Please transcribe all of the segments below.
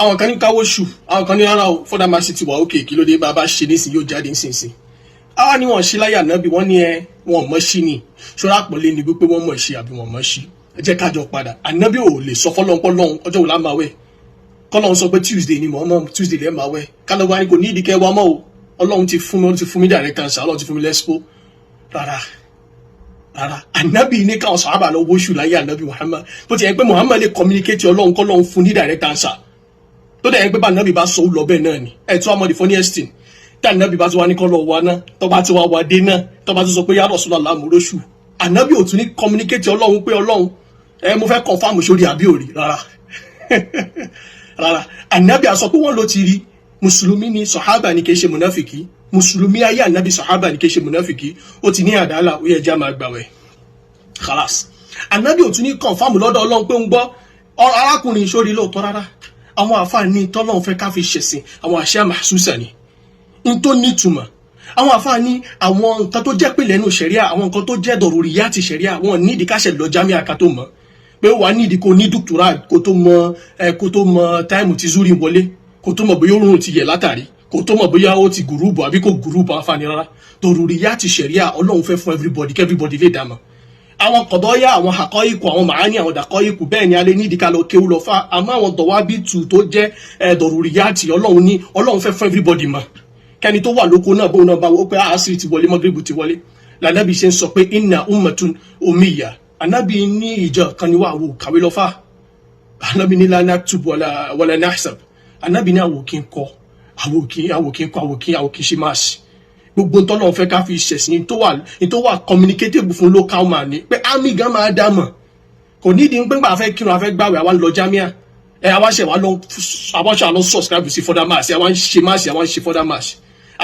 àwọn kan ní káwó ṣù àwọn kan ní rárá o further mercy ti wà òkè kí ló dé bàbá ṣe nísìnyí yóò jáde nísinsìnyí àwa ni wọn ṣe láyé ànábì wọn ní wọn mọ̀ sí ni ṣọ́ra àpọ̀lé ni wípé wọ́n mọ̀ ṣe àbí wọn mọ̀ sí ẹ jẹ́ kájọ padà ànábì ò lè sọ fọlọ́npọ́lọ́hún ọjọ́ wo la máa wẹ̀ kọ́lọ́hún sọ pé Tuesday ni mọ̀ Tuesday lẹ́ẹ̀ máa wẹ̀ kálọ̀ wá ní kò ní ìdíkẹ́ wa mọ́ o ọlọ́run ti fún mi direct cancer ọlọ́run ti fún mi lẹ́sìpó rárá ànábì ní káwọn sàhábà lọ wóṣù láyé ànábì Muhammad bó ti yẹ pé Muhammad lè communicate ọlọ́run kọ́lọ́hún fún ní direct cancer tó dẹ̀ yẹ pé bá ànábì bá sọ ó lọ bẹ́ẹ̀ náà ni ẹ̀ tó àmọ́ the funniest thing tí ànábì bá tún wá ní kọ́ lọ wá náà tó bá ti wá wá dé náà tó bá tún sọ pé ya Rasulullah lóṣù ànábì ò tún ní communicate ọlọ́run pé ọlọ́run mo fẹ́ confirm sórí àbí òrì rárá ànábì á sọ pé wọ́n ló ti rí mùsùlùmí ni sàhábà ni kì í ṣe mùnáfìkì mùsùlùmí ayé ànábì sàhábà ni kì í ṣe mùnáfìkì ó ti ní àdálà ó yẹ já máa gbàwẹ̀ khalas ànábì ò tún ní confirm lọ́dọ̀ ọlọ́run pé ń gbọ́ arákùnrin sórí lóòótọ́ rárá àwọn àfáàní tọ́lọ́run fẹ́ ká fi ṣẹ̀sìn àwọn àṣẹ mahsusa ni n tó nítumọ̀ àwọn àfáàní àwọn nǹkan tó jẹ́ pé lẹ́nu ṣẹ̀ríà àwọn nǹkan tó jẹ́ dọ̀rùrìyàtì ṣẹ̀ríà wọn nídìí káṣẹ̀ lọ jámíà ká tó mọ̀ pé wà nídìí kó ní dùkúrà kó tó mọ táìmù tí zúrí wọlé kó tó mọ̀ bóyá oòrùn ti yẹ̀ látàrí kó tó mọ̀ bóyá ó ti gùrúbù àbí kò gùrúbù àǹfààní rárá dọ̀rùrìyàtì ṣẹ̀ríà ọlọ́run fẹ́ fún everybody lè dá mọ̀ àwọn kọ̀dọ́yà àwọn àkọ́yìkù àwọn màání àwọn dàkọ́yìkù bẹ́ẹ̀ ni alẹ́ nídìí ká lọ kéwú lọ fà àmọ́ àwọn dọ̀wábìtù tó jẹ́ dọ̀rùrìyàtì ọlọ́run fẹ́ fún everybody mọ̀ kẹ́ni tó wà lóko náà bóun náà bá wọ́n pé àásìrì ti wọlé mọ́gírìbù ti wọlé lànàbì ṣe ń sọ pé inna ummatun ummiya ànábì ní ìjọ kan ní wà wò kàwé lọ fà ànábì ní la naktub wala nahsab ànábì ní àwò kí n kọ àwò kí n ṣe máa ṣe gbogbo tọ́lọ́ fẹ́ ká fi ṣẹ̀sìn tó wà communicatable fún local man ni pé army gan máa dá mọ̀ kò nídìí pé gbà fẹ́ kírun afẹ́ gbàwé àwa ń lọ jámíà àwa ṣe àwa lọ subscribe sí further mass àwa ń ṣe further mass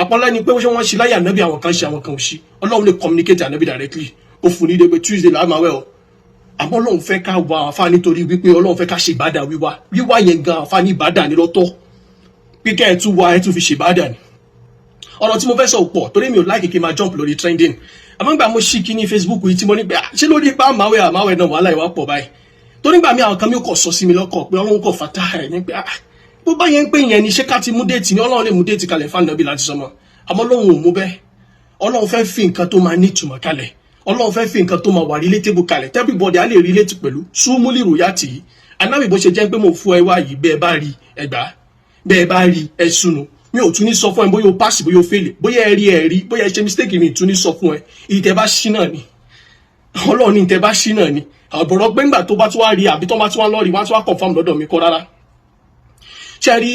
àpọ́nlá ni pé wọ́n ṣe láyé ànábì àwọn kan ṣe àwọn kan ò ṣe ọlọ́run lè communicate ànábì directly ó fún ní dé pé Tuesday làá máa wẹ̀ ọ́ àmọ́ ọlọ́run fẹ́ ká wà àfa nítorí wípé ọlọ́run fẹ́ ká ṣe ìbádà wíwá yẹn gan àfa ní ìbádà ní lọ́tọ̀ pé kẹ́ ẹ̀ tún fi ṣe ìbádà ni ọ̀rọ̀ tí mo fẹ́ sọ pọ̀ torí mi ò láì kékeré máa jump lórí trending àmọ́ nígbà mo ṣí kíní Facebook yìí tí mo ní pé ṣé lórí ipá àmáwẹ̀ náà wàhálà ìwà pọ̀ báyìí torí nígbà mi àwọn kan mi kò sọ sí mi lọ́kọ̀ pé ọlọ́run kò fàtà ẹ̀ ní pé bó bá yẹn ń pè yẹn ni ṣé ká ti mú déètì ni ọlọ́run lè mú déètì kalẹ̀ fún ànábì láti sọmọ àmọ́ ọlọ́run ò mú bẹ́ẹ̀ ọlọ́run fẹ́ fi nǹkan tó máa ní ìtumọ̀ kalẹ̀ ọlọ́run fẹ́ fi nǹkan tó máa wà relatable kalẹ̀ everybody á lè relate pẹ̀lú súnmúlì ròyàtì yìí ànábì bó ṣe jẹ́ pé mo fún ẹ wá yìí bẹ́ẹ̀ bá rí ẹgbàá bẹ́ẹ̀ bá rí ẹ sunu mi ò tún ní sọ fún ẹ bóyá o pass bóyá o fail bóyá ẹ rí bóyá ẹ ṣe mistake mi tún ní sọ fún ẹ ìtẹ́ bá ṣí náà ni ọlọ́run ní ìtẹ́ bá ṣí náà ni àbọ̀rọ̀ gbẹ́ngbà tó bá tún wá rí àbí tó bá tún wá lọ rí wọ́n á tún wá confirm lọ́dọ̀ mi kọ́ rárá ṣe rí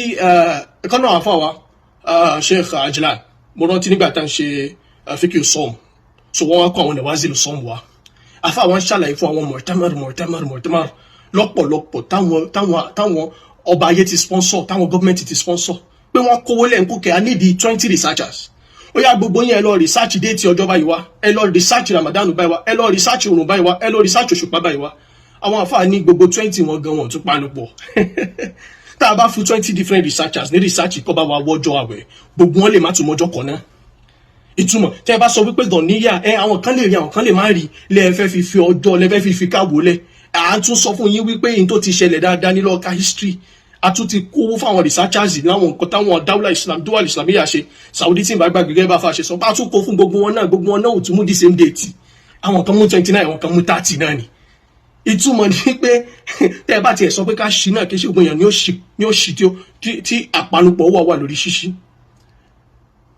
ẹ̀kọ́ náà àfa wa Sheikh Ajlan mo rántí nígbà tá à ń ṣe fíkì sọ́ọ̀mù so wọ́n wá kọ́ àwọn nàwázìlì sọ́ọ̀mù wa àfa àwọn ṣàlàyé fún àwọn mọ̀tẹ́mọ̀rù lọ́pọ̀lọpọ̀ táwọn ọba ayé ti sponsor táwọn gọ́ọ̀mẹ̀ntì ti sponsor pé wọ́n kówó lẹ́yìn kókè I need 20 researchers ó yá gbogbo yín ẹ lọ research déètì ọjọ́ báyìí wá ẹ lọ research Ramadan báyìí wá ẹ lọ research òrùn báyìí wá ẹ lọ research òṣùpá báyìí wá àwọn àfáà ní gbogbo 20 wọn gan wọn tún panu pọ̀ tá a bá fún 20 different researchers ní research kọ́ bá wa wọ́jọ́ àwẹ̀ gbogbo wọn lè má tún mọ́jọ́ kan náà ìtumọ̀ tẹ́ ẹ bá sọ wípé dọ̀níyà àwọn kan lè rí àwọn kan lè má rí lẹ́ẹ̀fẹ́ fi ọjọ́ lẹ́ẹ̀fẹ́ fi káwọ́ lẹ̀ à ń tún sọ fún yín wípé yín tó ti ṣẹlẹ̀ dáadáa nílọ́ọ̀ka history a tún ti kó fún àwọn researchers láwọn nǹkan táwọn dáwọ́lá islamiyà ṣe Saudi tí n bá gbàgbé gẹ́gẹ́ bá fa ṣe sọ bá tún kó fún gbogbo wọn náà ò tún mú the same date àwọn kan mú 29 àwọn kan mú 30 náà ni ìtumọ̀ ni pé tẹ́ ẹ bá tiẹ̀ sọ pé ká ṣí náà kí ṣe gbogbo èèyàn ni ó ṣí tí àpanupọ̀ wà lórí ṣíṣí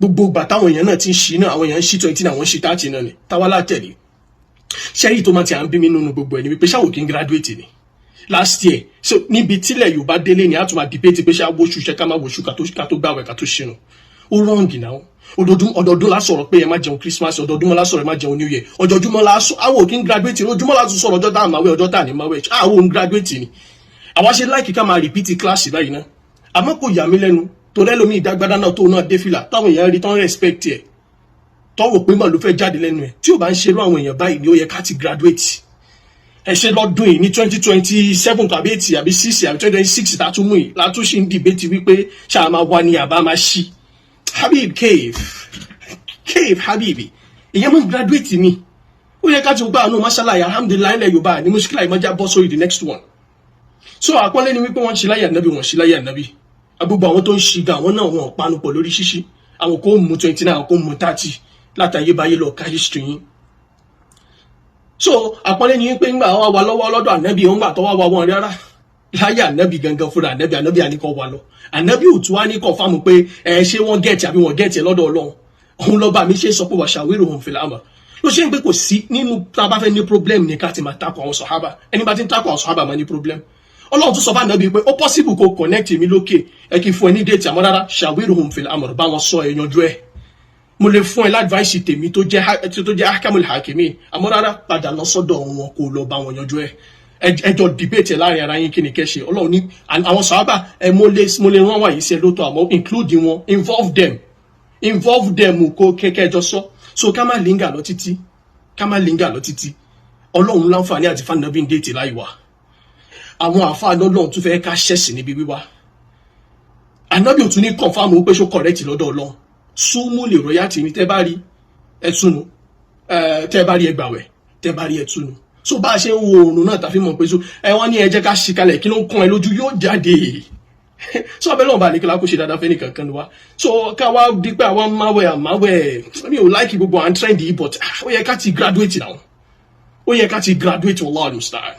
gbogbo ìgbà táwọn èèyàn náà ti ń ṣí náà àwọn èèyàn ń ṣí 29 àwọn ń ṣí 30 náà ni táwa látẹ̀lé ṣẹ́rí tó máa ti à ń bí mi nínú gbogbo ẹ̀ ni wípé ṣáwò kí n graduate ni last year so níbi tílẹ̀ Yorùbá délé ni a tún máa debate pé ṣá wóṣù ṣe ká má wóṣù ká tó gbàwẹ̀ ká tó ṣínú ó rọ́ǹgì náà ọdọọdún la sọ̀rọ̀ pé ẹ má jẹun Christmas ọdọọdún la sọ̀rọ̀ ẹ má jẹun New Year ọjọ́júmọ́ la sọ àwọn òkín graduate ojúmọ́ la tún sọ̀rọ̀ ọjọ́ tá à máa wẹ̀ ọjọ́ tá à ní máa wẹ̀ àwọn òun graduate ni àwa ṣe láìkí ká máa repeat class báyìí náà àmọ́ kò yà mí lẹ́nu torí ẹlòmíì ìdágbádá náà tó náà dé fìlà táwọn èèyàn rí tán respect ẹ̀ tọ́wọ́ pé mà ló fẹ́ jáde lẹ́nu ẹ̀ tí ò bá ń ṣerú àwọn èèyàn báyìí ni ó yẹ ká ti graduate ẹ ṣe lọ́dún yìí ní 2027 tàbí 80 àbí 6 àbí 2026 látúmú yìí látúnṣe ń dìbẹ́tì wípé ṣáà máa wá ní àbá máa ṣí Habib Cave Habibi ìyẹn mú graduate ni ó yẹ ká ti gbá àánú mashallah alhamdulillah ilẹ̀ Yorùbá ní muskila ìmọ̀já bọ́ sórí the next one so àpọ́nlé ni wípé wọ́n ṣe láyé ànábì wọ́n ṣe láyé ànábì gbogbo àwọn tó ń ṣi gan àwọn náà wọn panu pọ̀ lórí ṣíṣí àwọn kò mú 29 àwọn kò mú 30 látàyébáyé lọ ká history yín. So àpọ́nlé ni wípé ńgbà wá wa lọ́wọ́ lọ́dọ̀ ànábì òun gbà tó wá wa wọn rárá láyé ànábì gangan fúnra ànábì àníkọ́ wa lọ ànábì ò tún wá ní kọ̀fáàmù pé ṣé wọ́n gẹ̀ẹ́tì àbí wọ́n gẹ̀ẹ́tì lọ́dọ̀ ọlọ́run òun lọ́ba mi ṣe sọ pé wà ṣàwérò òun fìlà àmọ́ ló ṣe ń pé kò sí nínú tá a bá fẹ́ ní problem ní ká ti máa takò àwọn sọ̀hábà ẹni bá ti ń takò àwọn sọ̀hábà máa ní problem ọlọ́run tún sọ fún ànábì pé ó possible kó connect mi lókè ẹ kí n fún ẹ ní déètì àmọ́ rárá ṣàwérò òun fìlà àmọ́ bá wọn sọ ẹ yanjú ẹ mo lè fún ẹ ládvice tèmi tó jẹ́ ahkamul hakimi àmọ́ rárá padà lọ sọ́dọ̀ wọn kó lọ bá wọn yanjú ẹ ẹjọ́ debate láàrin ara yín kí ni kẹ́ ṣe ọlọ́run ní àwọn sọ̀hábà mo lè rán wáyé sí ẹ lóòótọ́ àmọ́ include wọn involve them kó kẹ́kẹ́ sọ so ká má linga lọ títí ọlọ́run láǹfààní àti fànàbí ń déètì láì wá àwọn àfáà lọ́lọ́run tún fẹ́ ká ṣẹ̀sì níbi wíwá ànábì ò tún ní confam pé ṣó correct lọ́dọ̀ ọlọ́run súnmù lè royalty ní tẹ́ bá rí ẹtúnu tẹ́ bá rí ẹgbàwẹ̀ tẹ́ bá rí ẹtúnu so bá a ṣe ń wo oòrùn náà tàfi mọ̀ pé so wọ́n ní ẹ jẹ́ ká ṣì kalẹ̀ kí ló ń kàn ẹ lójú yóò jáde so abẹ́lẹ́ ọ̀bà àlekèlá kó ṣe dáadáa fẹ́ nìkan kan wa so ká wá di pé àwọn máwẹ̀ mi ò láìkì gbogbo à ń trend yìí but ó yẹ ká ti graduate náà ó yẹ ká ti graduate wallahu musta'an.